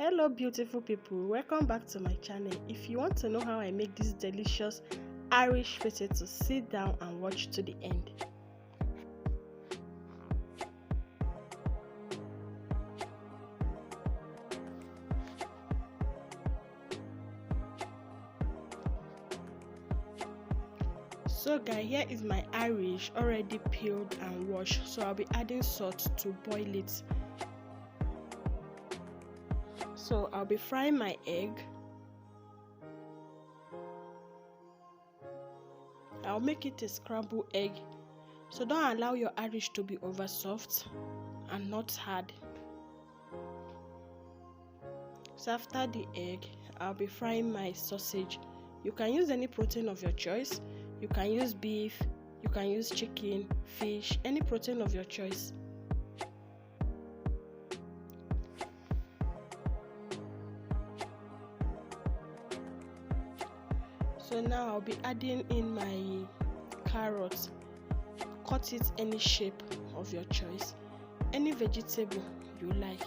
Hello beautiful people, welcome back to my channel. If you want to know how I make this delicious Irish potato, sit down and watch to the end. So guys, here is my Irish already peeled and washed, so I'll be adding salt to boil it. So I'll be frying my egg. I'll make it a scrambled egg, so don't allow your Irish to be over soft and not hard. So after the egg, I'll be frying my sausage. You can use any protein of your choice. You can use beef, you can use chicken, fish, any protein of your choice. So now I'll be adding in my carrots. Cut it any shape of your choice, any vegetable you like.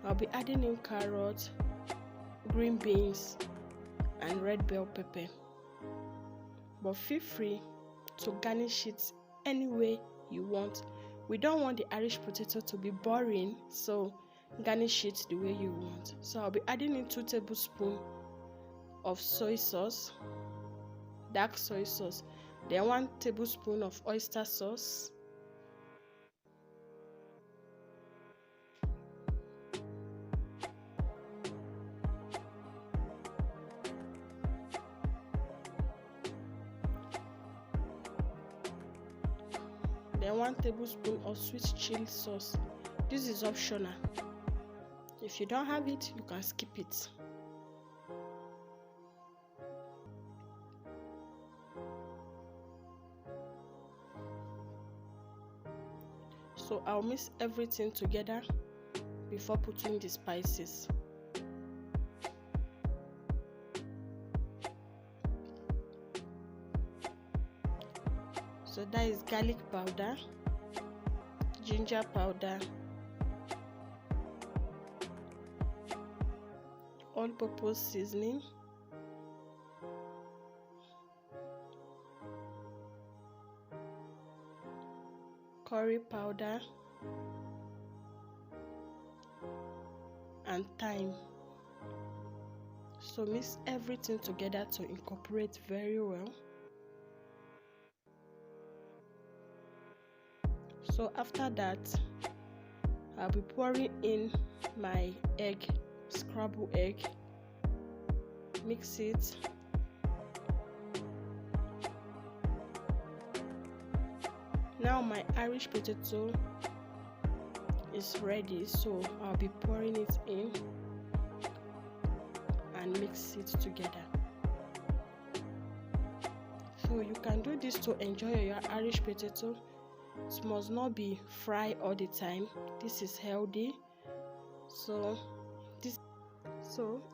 I'll be adding in carrots, green beans and red bell pepper, but feel free to garnish it any way you want. We don't want the Irish potato to be boring, so garnish it the way you want. So I'll be adding in 2 tablespoons of soy sauce, dark soy sauce, then 1 tablespoon of oyster sauce, then 1 tablespoon of sweet chili sauce. This is optional. If you don't have it, you can skip it. So I'll mix everything together before putting the spices. So that is garlic powder, ginger powder, all-purpose seasoning, curry powder and thyme. So mix everything together to incorporate very well. So after that, I'll be pouring in my egg, scrambled egg. Mix it. Now my Irish potato is ready, so I'll be pouring it in and mix it together. So you can do this to enjoy your Irish potato. It must not be fried all the time. This is healthy. So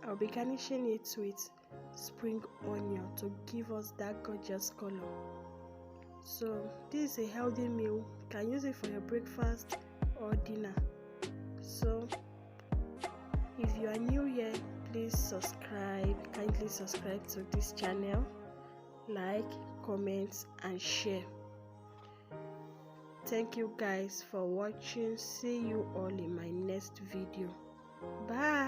I'll be garnishing it with spring onion to give us that gorgeous color. So this is a healthy meal. You can use it for your breakfast or dinner. So if you are new here, please subscribe. Kindly subscribe to this channel, like, comment and share. Thank you guys for watching. See you all in my next video. Bye.